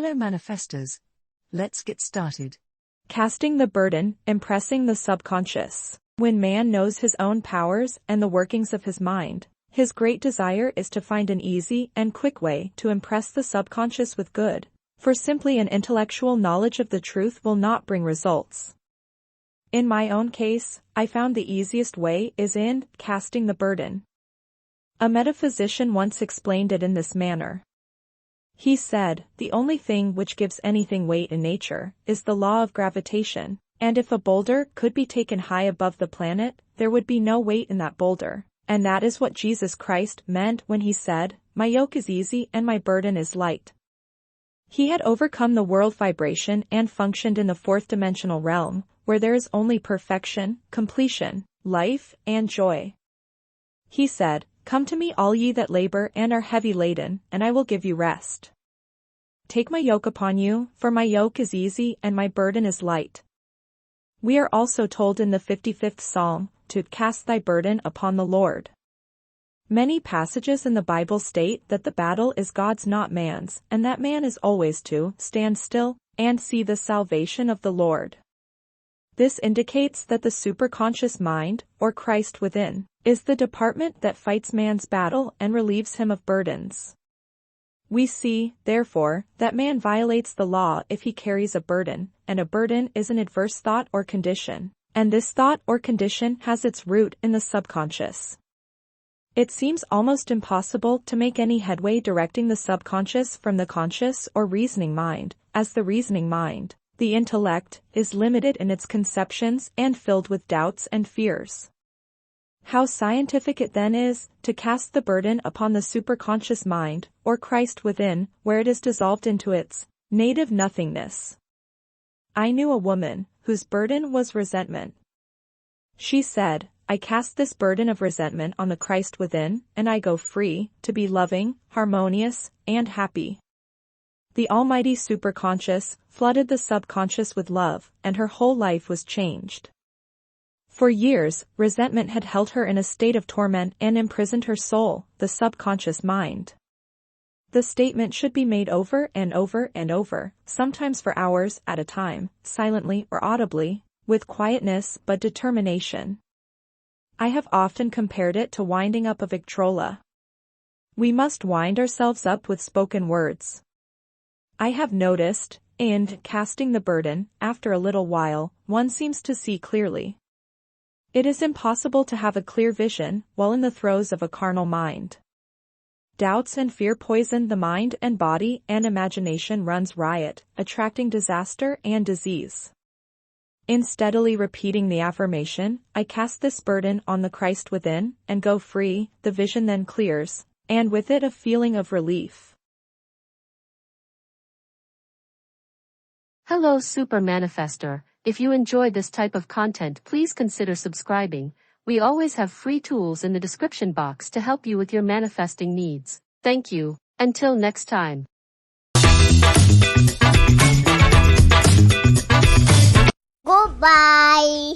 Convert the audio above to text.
Hello manifestors. Let's get started. Casting the burden, impressing the subconscious. When man knows his own powers and the workings of his mind, his great desire is to find an easy and quick way to impress the subconscious with good, for simply an intellectual knowledge of the truth will not bring results. In my own case, I found the easiest way is in casting the burden. A metaphysician once explained it in this manner. He said, the only thing which gives anything weight in nature is the law of gravitation, and if a boulder could be taken high above the planet, there would be no weight in that boulder, and that is what Jesus Christ meant when he said, "My yoke is easy and my burden is light." He had overcome the world vibration and functioned in the fourth-dimensional realm, where there is only perfection, completion, life, and joy. He said, "Come to me all ye that labor and are heavy laden, and I will give you rest. Take my yoke upon you, for my yoke is easy and my burden is light." We are also told in the 55th Psalm, to cast thy burden upon the Lord. Many passages in the Bible state that the battle is God's not man's, and that man is always to stand still and see the salvation of the Lord. This indicates that the superconscious mind, or Christ within, is the department that fights man's battle and relieves him of burdens. We see, therefore, that man violates the law if he carries a burden, and a burden is an adverse thought or condition, and this thought or condition has its root in the subconscious. It seems almost impossible to make any headway directing the subconscious from the conscious or reasoning mind, as the reasoning mind, the intellect, is limited in its conceptions and filled with doubts and fears. How scientific it then is, to cast the burden upon the superconscious mind, or Christ within, where it is dissolved into its native nothingness. I knew a woman, whose burden was resentment. She said, "I cast this burden of resentment on the Christ within, and I go free, to be loving, harmonious, and happy." The almighty superconscious flooded the subconscious with love, and her whole life was changed. For years, resentment had held her in a state of torment and imprisoned her soul, the subconscious mind. The statement should be made over and over and over, sometimes for hours at a time, silently or audibly, with quietness but determination. I have often compared it to winding up a Victrola. We must wind ourselves up with spoken words. I have noticed, in casting the burden, after a little while, one seems to see clearly. It is impossible to have a clear vision while in the throes of a carnal mind. Doubts and fear poison the mind and body, and imagination runs riot, attracting disaster and disease. In steadily repeating the affirmation, "I cast this burden on the Christ within, and go free," the vision then clears, and with it a feeling of relief. Hello Super Manifestor. If you enjoy this type of content, please consider subscribing. We always have free tools in the description box to help you with your manifesting needs. Thank you. Until next time. Goodbye.